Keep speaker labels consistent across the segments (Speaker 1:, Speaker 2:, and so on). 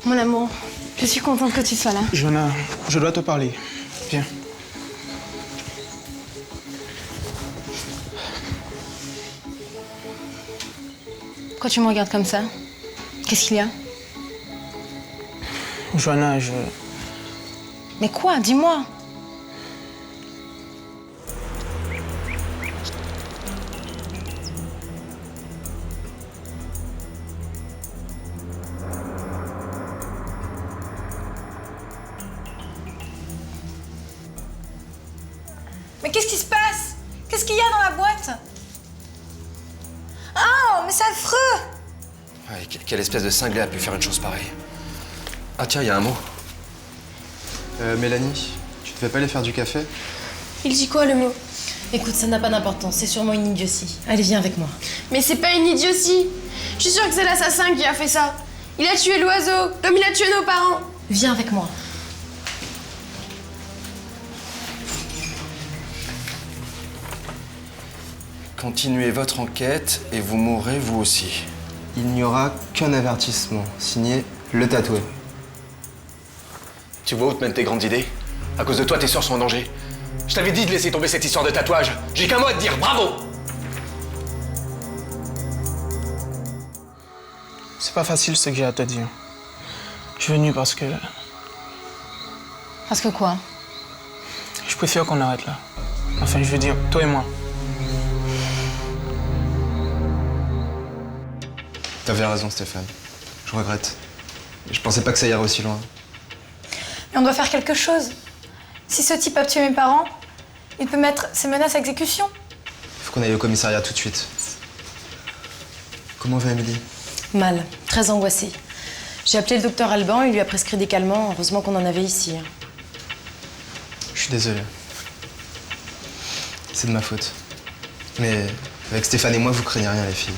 Speaker 1: Mon amour, je suis contente que tu sois là.
Speaker 2: Johanna, je dois te parler. Viens.
Speaker 1: Pourquoi tu me regardes comme ça? Qu'est-ce qu'il y a?
Speaker 2: Johanna,
Speaker 1: Mais quoi? Dis-moi. Mais qu'est-ce qui se passe? Qu'est-ce qu'il y a dans la boîte? Oh, mais c'est affreux!
Speaker 3: Ouais, quelle espèce de cinglé a pu faire une chose pareille? Ah tiens, il y a un mot.
Speaker 4: Mélanie, tu devais pas aller faire du café?
Speaker 1: Il dit quoi, le mot? Écoute, ça n'a pas d'importance, c'est sûrement une idiotie. Allez, viens avec moi.
Speaker 5: Mais c'est pas une idiotie. Je suis sûre que c'est l'assassin qui a fait ça. Il a tué l'oiseau, comme il a tué nos parents.
Speaker 1: Viens avec moi.
Speaker 3: Continuez votre enquête et vous mourrez vous aussi.
Speaker 4: Il n'y aura qu'un avertissement, signé Le Tatoué.
Speaker 3: Tu vois où te mènent tes grandes idées? À cause de toi, tes sœurs sont en danger. Je t'avais dit de laisser tomber cette histoire de tatouage. J'ai qu'un mot à te dire, bravo!
Speaker 2: c'est pas facile ce que j'ai à te dire. Je suis venu parce que
Speaker 1: Parce que quoi?
Speaker 2: je préfère qu'on arrête là. Enfin, je veux dire, toi et moi.
Speaker 4: T'avais raison, Stéphane. Je regrette. Je pensais pas que ça irait aussi loin.
Speaker 1: Mais on doit faire quelque chose. Si ce type a tué mes parents, il peut mettre ses menaces à exécution.
Speaker 4: Faut qu'on aille au commissariat tout de suite. Comment va Émilie?
Speaker 1: Mal, très angoissée. J'ai appelé le docteur Alban, il lui a prescrit des calmants. Heureusement qu'on en avait ici.
Speaker 4: Je suis désolé. C'est de ma faute. Mais avec Stéphane et moi, vous craignez rien, les filles.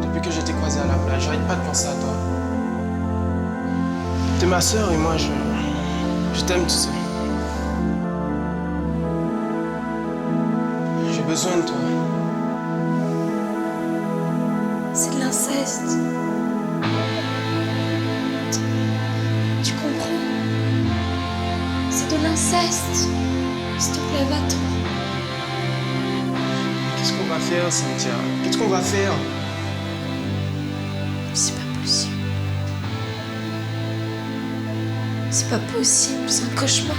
Speaker 2: Depuis que je t'ai croisé à la plage, j'arrête pas de penser à toi. T'es ma sœur et moi, je t'aime, tu sais. J'ai besoin de toi.
Speaker 5: C'est de l'inceste. Tu comprends? C'est de l'inceste. S'il te plaît, va-t'en.
Speaker 2: Qu'est-ce qu'on va faire, Cynthia? Qu'est-ce qu'on va faire?
Speaker 5: C'est pas possible. C'est pas possible, c'est un cauchemar.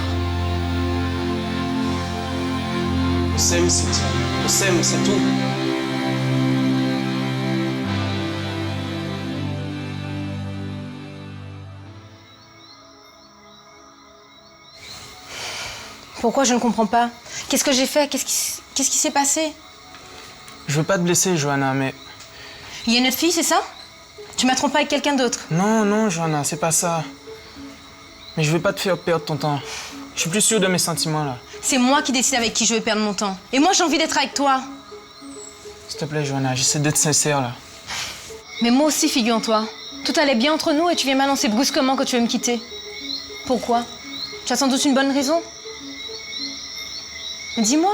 Speaker 2: On s'aime, Cynthia. On s'aime, c'est tout.
Speaker 1: Pourquoi je ne comprends pas? Qu'est-ce que j'ai fait? Qu'est-ce qui s'est passé?
Speaker 2: Je veux pas te blesser, Johanna, mais...
Speaker 1: Il y a une autre fille, c'est ça? Tu m'as trompé avec quelqu'un d'autre?
Speaker 2: Non, non, Johanna, c'est pas ça. Mais je veux pas te faire perdre ton temps. Je suis plus sûr de mes sentiments, là.
Speaker 1: C'est moi qui décide avec qui je vais perdre mon temps. Et moi, j'ai envie d'être avec toi.
Speaker 2: S'il te plaît, Johanna, j'essaie d'être sincère, là.
Speaker 1: Mais moi aussi, figure-toi. Tout allait bien entre nous et tu viens m'annoncer brusquement que tu veux me quitter. Pourquoi? Tu as sans doute une bonne raison? Mais dis-moi.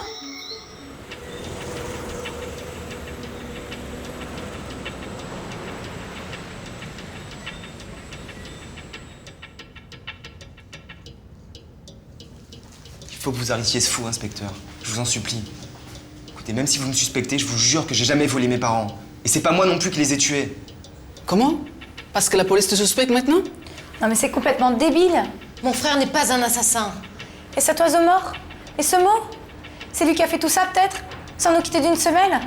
Speaker 4: Il faut que vous arrêtiez ce fou, inspecteur. Je vous en supplie. Écoutez, même si vous me suspectez, je vous jure que j'ai jamais volé mes parents. Et c'est pas moi non plus qui les ai tués.
Speaker 6: Comment? Parce que la police te suspecte maintenant?
Speaker 1: Non mais c'est complètement débile. Mon frère n'est pas un assassin. Et cet oiseau mort? Et ce mot? C'est lui qui a fait tout ça peut-être? Sans nous quitter d'une semelle?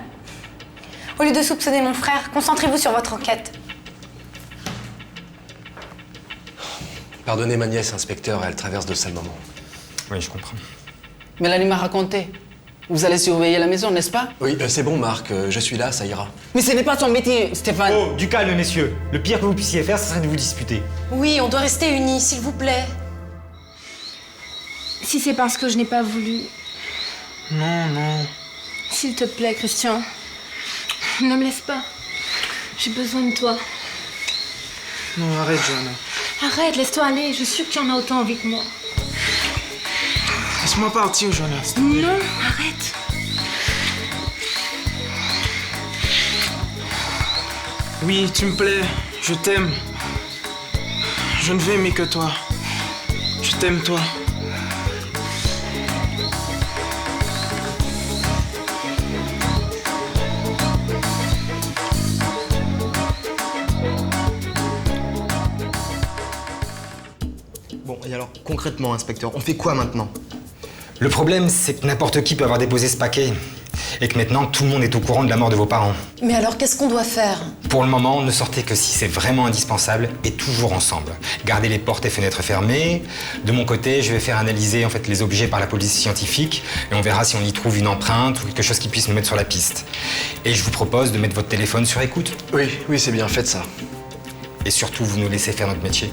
Speaker 1: Au lieu de soupçonner mon frère, concentrez-vous sur votre enquête.
Speaker 3: Pardonnez ma nièce, inspecteur, elle traverse de sales moments.
Speaker 4: Oui, je comprends.
Speaker 6: Mélanie m'a raconté. Vous allez surveiller la maison, n'est-ce pas?
Speaker 3: Oui, c'est bon, Marc, je suis là, ça ira.
Speaker 6: Mais ce n'est pas son métier, Stéphane.
Speaker 7: Oh, du calme, messieurs. Le pire que vous puissiez faire, ce serait de vous disputer.
Speaker 1: Oui, on doit rester unis, s'il vous plaît.
Speaker 5: Si c'est parce que je n'ai pas voulu...
Speaker 2: Non, non.
Speaker 5: S'il te plaît, Christian, ne me laisse pas. J'ai besoin de toi.
Speaker 2: Non, arrête, Johanna.
Speaker 5: Arrête, laisse-toi aller. Je suis sûre que tu en as autant envie que moi.
Speaker 2: Laisse-moi partir, Johanna. s'il te plaît.
Speaker 5: Non, arrête.
Speaker 2: Oui, tu me plais. Je t'aime. Je ne veux aimer que toi. Je t'aime, toi.
Speaker 4: Bon, et alors, concrètement, inspecteur, on fait quoi maintenant?
Speaker 8: Le problème, c'est que n'importe qui peut avoir déposé ce paquet. Et que maintenant, tout le monde est au courant de la mort de vos parents.
Speaker 1: Mais alors, qu'est-ce qu'on doit faire?
Speaker 8: Pour le moment, ne sortez que si c'est vraiment indispensable et toujours ensemble. Gardez les portes et fenêtres fermées. De mon côté, je vais faire analyser les objets par la police scientifique et on verra si on y trouve une empreinte ou quelque chose qui puisse nous mettre sur la piste. Et je vous propose de mettre votre téléphone sur écoute.
Speaker 3: Oui, oui, c'est bien, faites ça.
Speaker 8: Et surtout, vous nous laissez faire notre métier.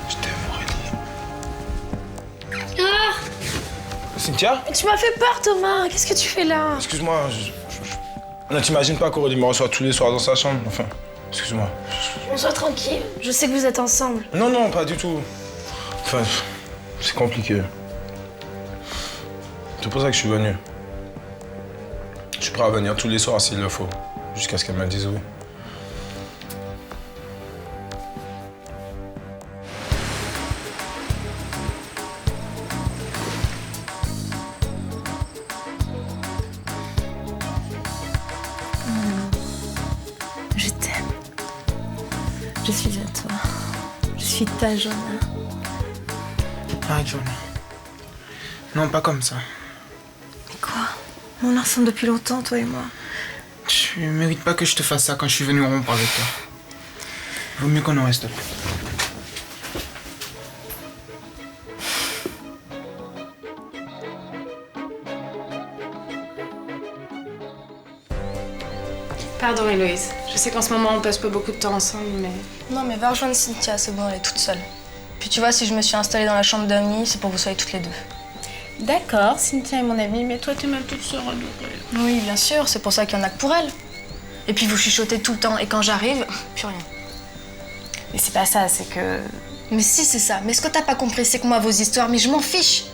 Speaker 2: Je t'aime, Aurélie. Cynthia?
Speaker 5: Tu m'as fait peur, Thomas. Qu'est-ce que tu fais là?
Speaker 9: Excuse-moi, non, t'imagines pas qu'Aurélie me reçoit tous les soirs dans sa chambre, enfin, excuse-moi.
Speaker 5: On soit tranquille. Je sais que vous êtes ensemble.
Speaker 9: Non, non, pas du tout. Enfin, c'est compliqué. C'est pour ça que je suis venu. Je suis prêt à venir tous les soirs s'il le faut, jusqu'à ce qu'elle me dise oui.
Speaker 5: Je t'aime. Je suis à toi. Je suis ta Johanna.
Speaker 2: Arrête, Johanna. Non, pas comme ça.
Speaker 1: Mais quoi? On est ensemble depuis longtemps, toi et moi.
Speaker 2: Tu mérites pas que je te fasse ça quand je suis venu rompre avec toi. Vaut mieux qu'on en reste là.
Speaker 10: Pardon, Héloïse. Je sais qu'en ce moment, on passe pas beaucoup de temps ensemble, mais...
Speaker 1: Non, mais va rejoindre Cynthia, c'est bon, elle est toute seule. Puis tu vois, si je me suis installée dans la chambre d'amis, c'est pour que vous soyez toutes les deux.
Speaker 10: D'accord, Cynthia est mon amie, mais toi, t'es ma petite sœur adorée.
Speaker 1: Oui, bien sûr, c'est pour ça qu'il y en a que pour elle. Et puis vous chuchotez tout le temps, et quand j'arrive, plus rien.
Speaker 10: Mais c'est pas ça, c'est que...
Speaker 1: Mais si, c'est ça. Mais ce que t'as pas compris, c'est que moi, vos histoires, mais je m'en fiche.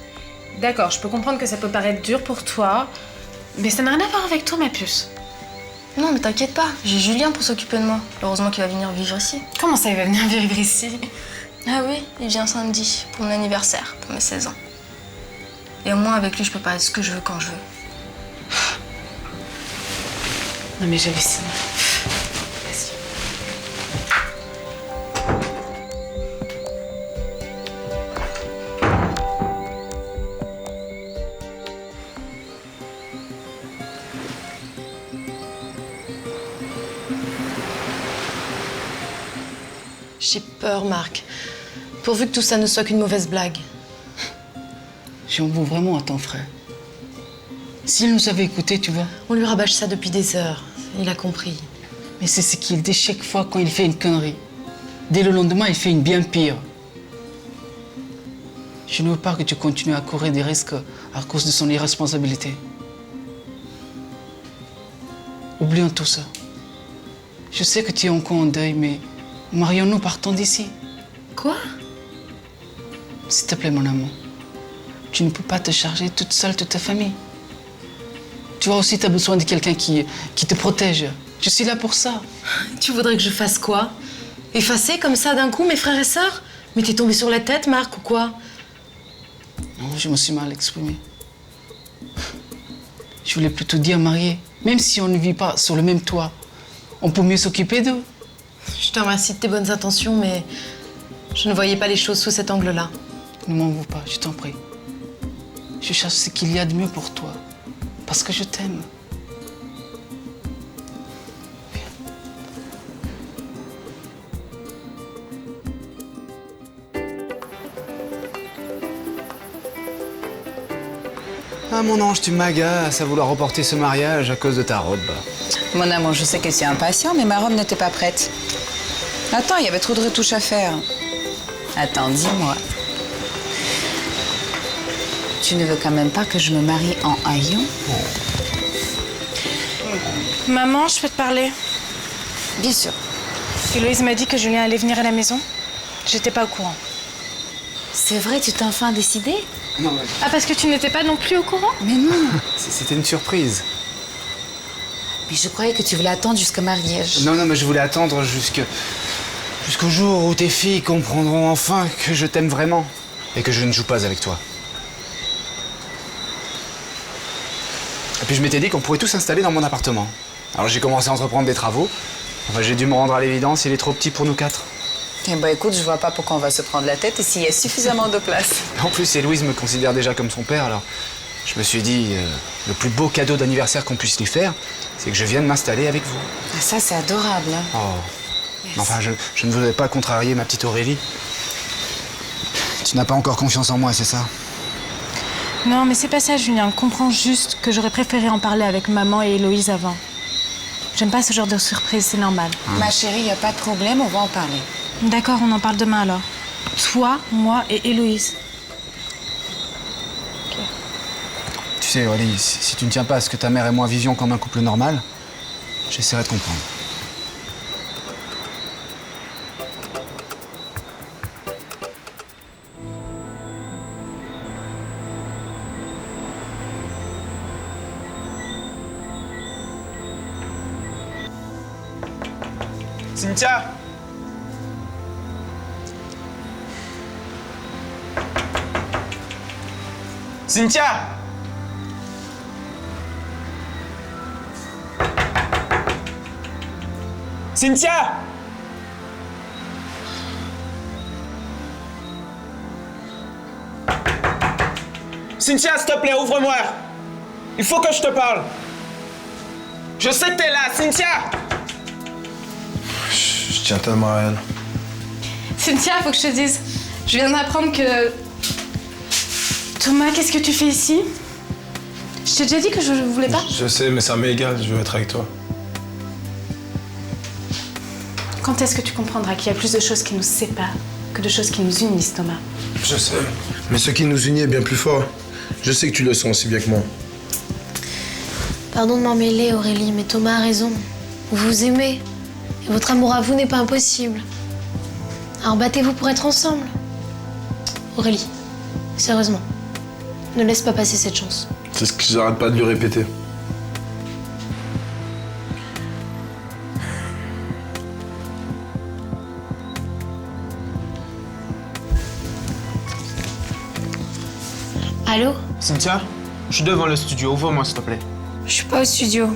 Speaker 10: D'accord, je peux comprendre que ça peut paraître dur pour toi, mais ça n'a rien à voir avec toi, ma puce.
Speaker 1: Non, mais t'inquiète pas, j'ai Julien pour s'occuper de moi. Heureusement qu'il va venir vivre ici.
Speaker 10: Comment ça, il va venir vivre ici?
Speaker 1: Ah oui, il vient samedi, pour mon anniversaire, pour mes 16 ans. Et au moins, avec lui, je peux pas être ce que je veux quand je veux.
Speaker 10: Non mais j'hallucine. Vas-y.
Speaker 1: J'ai peur, Marc. Pourvu que tout ça ne soit qu'une mauvaise blague.
Speaker 6: J'en veux vraiment à ton frère. S'il nous avait écoutés, tu vois.
Speaker 1: On lui rabâche ça depuis des heures. Il a compris.
Speaker 6: Mais c'est ce qu'il dit chaque fois quand il fait une connerie. Dès le lendemain, il fait une bien pire. Je ne veux pas que tu continues à courir des risques à cause de son irresponsabilité. Oublions tout ça. Je sais que tu es encore en deuil, mais marions-nous, partons d'ici.
Speaker 1: Quoi?
Speaker 6: S'il te plaît, mon amour. Tu ne peux pas te charger toute seule de ta famille. Tu vois aussi, tu as besoin de quelqu'un qui te protège. Je suis là pour ça.
Speaker 1: Tu voudrais que je fasse quoi? Effacer comme ça d'un coup mes frères et sœurs? Mais t'es tombé sur la tête, Marc, ou quoi?
Speaker 6: Non, je me suis mal exprimée. Je voulais plutôt dire marier. Même si on ne vit pas sur le même toit, on peut mieux s'occuper d'eux.
Speaker 1: Je te remercie de tes bonnes intentions, mais je ne voyais pas les choses sous cet angle-là.
Speaker 6: Ne m'en veux pas, je t'en prie. Je cherche ce qu'il y a de mieux pour toi. Parce que je t'aime.
Speaker 11: Ah mon ange, tu m'agaces à vouloir reporter ce mariage à cause de ta robe.
Speaker 12: Mon amour, je sais que tu es impatient, mais ma robe n'était pas prête. Attends, il y avait trop de retouches à faire. Attends, dis-moi. Tu ne veux quand même pas que je me marie en haillon?
Speaker 10: Maman, je peux te parler?
Speaker 12: Bien sûr.
Speaker 10: Héloïse m'a dit que Julien allait venir à la maison. J'étais pas au courant.
Speaker 12: C'est vrai, tu t'es enfin décidée?
Speaker 11: Non, mais
Speaker 10: Ah, parce que tu n'étais pas non plus au courant?
Speaker 12: Mais non.
Speaker 11: c'était une surprise.
Speaker 12: Mais je croyais que tu voulais attendre jusqu'au mariage.
Speaker 11: Non, mais je voulais attendre jusqu'au jour où tes filles comprendront enfin que je t'aime vraiment et que je ne joue pas avec toi. Et puis je m'étais dit qu'on pourrait tous s'installer dans mon appartement. Alors j'ai commencé à entreprendre des travaux. Enfin, j'ai dû me rendre à l'évidence, il est trop petit pour nous 4.
Speaker 12: Eh ben écoute, je vois pas pourquoi on va se prendre la tête ici, il y a suffisamment de place.
Speaker 11: En plus, Héloïse me considère déjà comme son père, alors je me suis dit, le plus beau cadeau d'anniversaire qu'on puisse lui faire, c'est que je vienne m'installer avec vous.
Speaker 12: Ah, ça, c'est adorable. Hein.
Speaker 11: Oh.
Speaker 12: Merci.
Speaker 11: Enfin, je ne voudrais pas contrarier ma petite Aurélie. Tu n'as pas encore confiance en moi, c'est ça?
Speaker 10: Non, mais c'est pas ça, Julien. Comprends juste que j'aurais préféré en parler avec maman et Héloïse avant. J'aime pas ce genre de surprise, c'est normal.
Speaker 12: Ma chérie, il n'y a pas de problème, on va en parler.
Speaker 10: D'accord, on en parle demain alors. Toi, moi et Héloïse.
Speaker 11: Tu sais, Aurélie, si tu ne tiens pas à ce que ta mère et moi vivions comme un couple normal, j'essaierai de comprendre.
Speaker 2: Cynthia! Cynthia! Cynthia! Cynthia, s'il te plaît, ouvre-moi! Il faut que je te parle! Je sais que t'es là, Cynthia!
Speaker 9: Je tiens tellement à elle.
Speaker 10: Cynthia, faut que je te dise. Je viens d'apprendre que... Thomas, qu'est-ce que tu fais ici? Je t'ai déjà dit que je voulais pas.
Speaker 9: Je sais, mais ça m'est égal, je veux être avec toi.
Speaker 10: Quand est-ce que tu comprendras qu'il y a plus de choses qui nous séparent que de choses qui nous unissent, Thomas?
Speaker 9: Je sais. Mais ce qui nous unit est bien plus fort. Je sais que tu le sens aussi bien que moi.
Speaker 5: Pardon de m'en mêler, Aurélie, mais Thomas a raison. Vous vous aimez. Et votre amour à vous n'est pas impossible. Alors battez-vous pour être ensemble. Aurélie, sérieusement, ne laisse pas passer cette chance.
Speaker 9: C'est ce que j'arrête pas de lui répéter.
Speaker 5: Allô?
Speaker 2: Cynthia, je suis devant le studio, ouvre-moi s'il te plaît.
Speaker 5: Je suis pas au studio.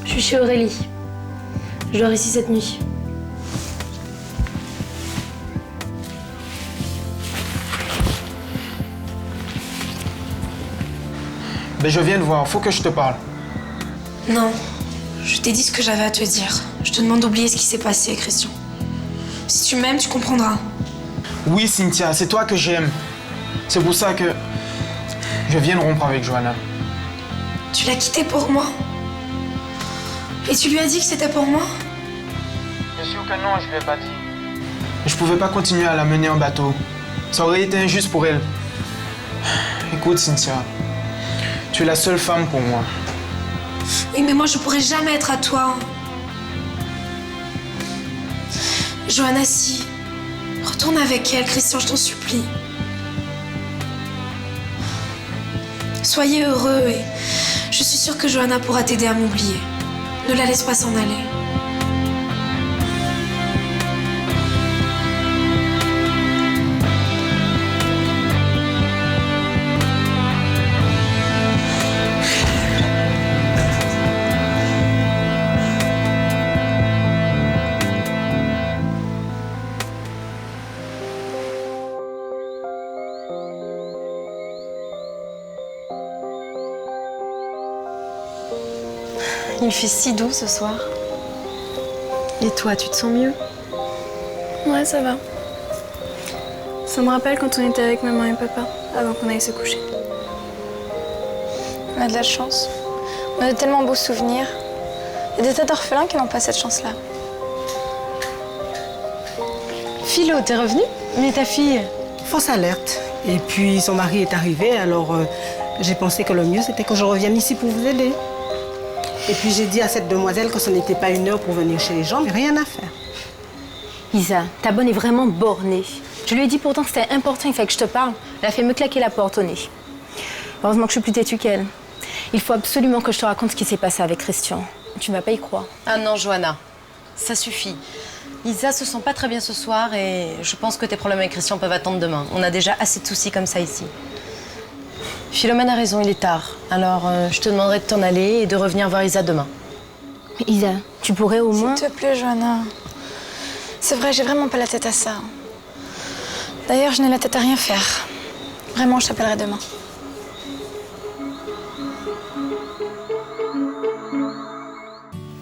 Speaker 5: Je suis chez Aurélie. Je dors ici cette nuit.
Speaker 2: Ben je viens de voir, faut que je te parle.
Speaker 5: Non, je t'ai dit ce que j'avais à te dire. Je te demande d'oublier ce qui s'est passé, Christian. Si tu m'aimes, tu comprendras.
Speaker 2: Oui, Cynthia, c'est toi que j'aime. C'est pour ça que je viens de rompre avec Johanna.
Speaker 5: Tu l'as quitté pour moi. Et tu lui as dit que c'était pour moi?
Speaker 2: Bien sûr que non, je lui ai pas dit. Je pouvais pas continuer à la mener en bateau. Ça aurait été injuste pour elle. Écoute, Cynthia, tu es la seule femme pour moi.
Speaker 5: Oui, mais moi, je pourrais jamais être à toi. Johanna, si. Retourne avec elle, Christian, je t'en supplie. Soyez heureux et je suis sûre que Johanna pourra t'aider à m'oublier. Ne la laisse pas s'en aller. Il fait si doux ce soir. Et toi, tu te sens mieux?
Speaker 10: Ouais, ça va. Ça me rappelle quand on était avec maman et papa, avant qu'on aille se coucher.
Speaker 1: On a de la chance. On a de tellement beaux souvenirs. Il y a des tas d'orphelins qui n'ont pas cette chance-là.
Speaker 5: Philo, t'es revenue? Mais ta fille?
Speaker 13: Fausse alerte. Et puis son mari est arrivé, alors j'ai pensé que le mieux c'était que je revienne ici pour vous aider. Et puis j'ai dit à cette demoiselle que ce n'était pas une heure pour venir chez les gens, mais rien à faire.
Speaker 14: Isa, ta bonne est vraiment bornée. Je lui ai dit pourtant que c'était important, il fallait que je te parle. Elle a fait me claquer la porte au nez. Heureusement que je suis plus têtue qu'elle. Il faut absolument que je te raconte ce qui s'est passé avec Christian. Tu ne vas pas y croire.
Speaker 5: Ah non, Johanna, ça suffit. Isa se sent pas très bien ce soir et je pense que tes problèmes avec Christian peuvent attendre demain. On a déjà assez de soucis comme ça ici. Philomène a raison, il est tard. Alors je te demanderai de t'en aller et de revenir voir Isa demain.
Speaker 14: Mais Isa, tu pourrais au moins...
Speaker 1: S'il te plaît, Johanna. C'est vrai, j'ai vraiment pas la tête à ça. D'ailleurs, je n'ai la tête à rien faire. Vraiment, je t'appellerai demain.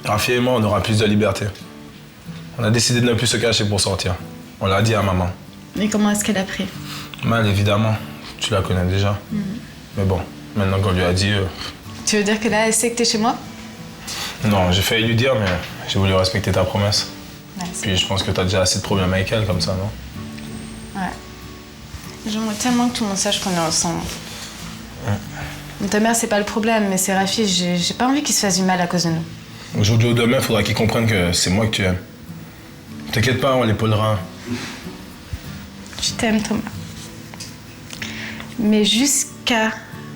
Speaker 9: Rafi et moi, on aura plus de liberté. On a décidé de ne plus se cacher pour sortir. On l'a dit à maman.
Speaker 10: Mais comment est-ce qu'elle a pris?
Speaker 9: Mal, évidemment. Tu la connais déjà. Mais bon, maintenant qu'on lui a dit...
Speaker 10: Tu veux dire que là, elle sait que t'es chez moi?
Speaker 9: Non, j'ai failli lui dire, mais j'ai voulu respecter ta promesse.
Speaker 10: Ouais,
Speaker 9: Puis je pense que t'as déjà assez de problèmes avec elle, comme ça, non?
Speaker 10: Ouais. J'aimerais tellement que tout le monde sache qu'on est ensemble. Ta mère, c'est pas le problème, mais c'est Rafi. J'ai pas envie qu'il se fasse du mal à cause de nous.
Speaker 9: Aujourd'hui ou demain, il faudra qu'il comprenne que c'est moi que tu aimes. T'inquiète pas, on l'épaulera.
Speaker 10: Je t'aime, Thomas. Mais jusqu'à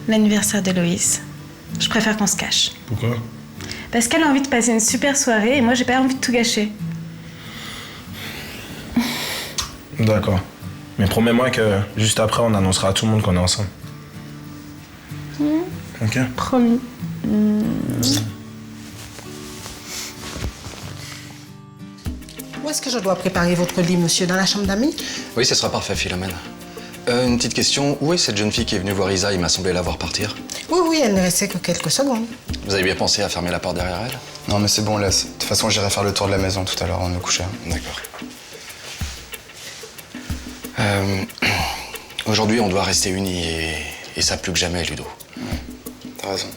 Speaker 10: l'anniversaire d'Héloïse, je préfère qu'on se cache.
Speaker 9: Pourquoi?
Speaker 10: Parce qu'elle a envie de passer une super soirée et moi, j'ai pas envie de tout gâcher.
Speaker 9: D'accord. Mais promets-moi que juste après, on annoncera à tout le monde qu'on est ensemble. Ok?
Speaker 10: Promis.
Speaker 13: Où est-ce que je dois préparer votre lit, monsieur? Dans la chambre d'amis?
Speaker 3: Oui, ce sera parfait, Philomène. Une petite question. Où est cette jeune fille qui est venue voir Isa? Il m'a semblé la voir partir.
Speaker 13: Oui, elle ne restait que quelques secondes.
Speaker 3: Vous avez bien pensé à fermer la porte derrière elle?
Speaker 4: Non, mais c'est bon, laisse. De toute façon, j'irai faire le tour de la maison tout à l'heure avant de me coucher.
Speaker 3: D'accord. Aujourd'hui, on doit rester unis et ça plus que jamais, Ludo.
Speaker 4: T'as raison.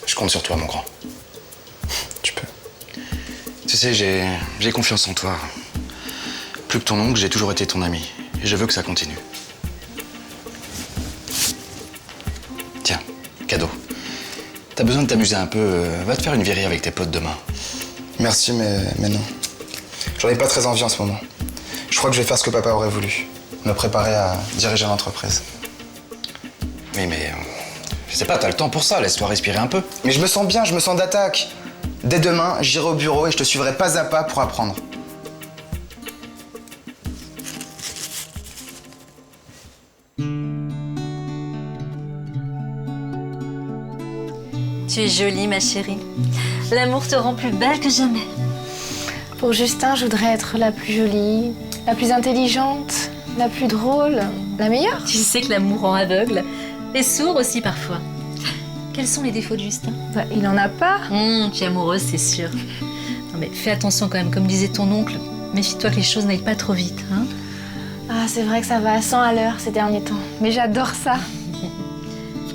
Speaker 3: Je compte sur toi, mon grand.
Speaker 4: Tu peux.
Speaker 3: Tu sais, j'ai confiance en toi. Plus que ton oncle, j'ai toujours été ton ami. Et je veux que ça continue. Tiens, cadeau. T'as besoin de t'amuser un peu, va te faire une virée avec tes potes demain.
Speaker 4: Merci, mais non. J'en ai pas très envie en ce moment. Je crois que je vais faire ce que papa aurait voulu. Me préparer à diriger l'entreprise.
Speaker 3: Oui, mais... je sais pas, t'as le temps pour ça, laisse-toi respirer un peu.
Speaker 4: Mais je me sens bien, je me sens d'attaque. Dès demain, j'irai au bureau et je te suivrai pas à pas pour apprendre.
Speaker 15: Tu es jolie, ma chérie. L'amour te rend plus belle que jamais.
Speaker 1: Pour Justin, je voudrais être la plus jolie, la plus intelligente, la plus drôle, la meilleure.
Speaker 15: Tu sais que l'amour rend aveugle. Et sourd aussi parfois. Quels sont les défauts de Justin?
Speaker 1: Bah, il en a pas.
Speaker 15: Tu es amoureuse, c'est sûr. Non mais fais attention quand même, comme disait ton oncle. Méfie-toi que les choses n'aillent pas trop vite, hein.
Speaker 1: Ah, c'est vrai que ça va à 100 à l'heure ces derniers temps. Mais j'adore ça.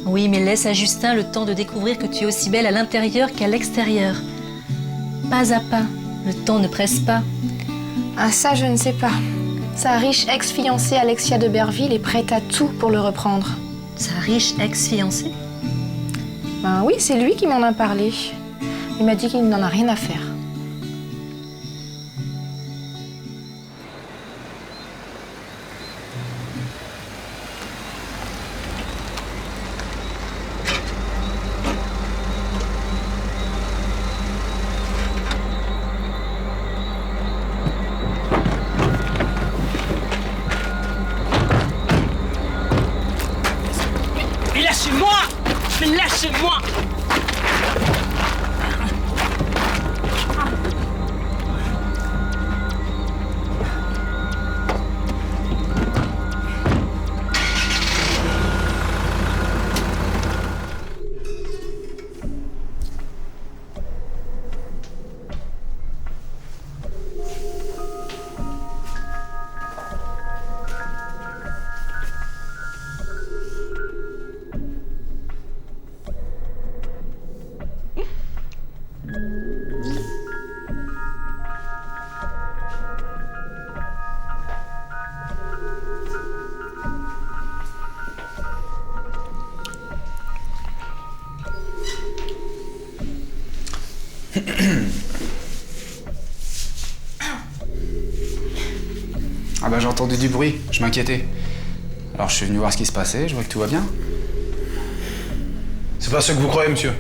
Speaker 15: Oui, mais laisse à Justin le temps de découvrir que tu es aussi belle à l'intérieur qu'à l'extérieur. Pas à pas. Le temps ne presse pas.
Speaker 1: Ah, ça, je ne sais pas. Sa riche ex-fiancée Alexia de Berville est prête à tout pour le reprendre.
Speaker 15: Sa riche ex-fiancée?
Speaker 1: Ben oui, c'est lui qui m'en a parlé. Il m'a dit qu'il n'en a rien à faire.
Speaker 16: Mais lâchez-moi! Mais lâchez-moi!
Speaker 11: Ah bah j'ai entendu du bruit, je m'inquiétais. Alors je suis venu voir ce qui se passait, je vois que tout va bien.
Speaker 9: C'est pas ce que vous croyez, monsieur.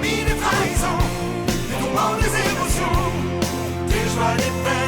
Speaker 16: Des trahisons, des tourments, des émotions, des joies, des peines.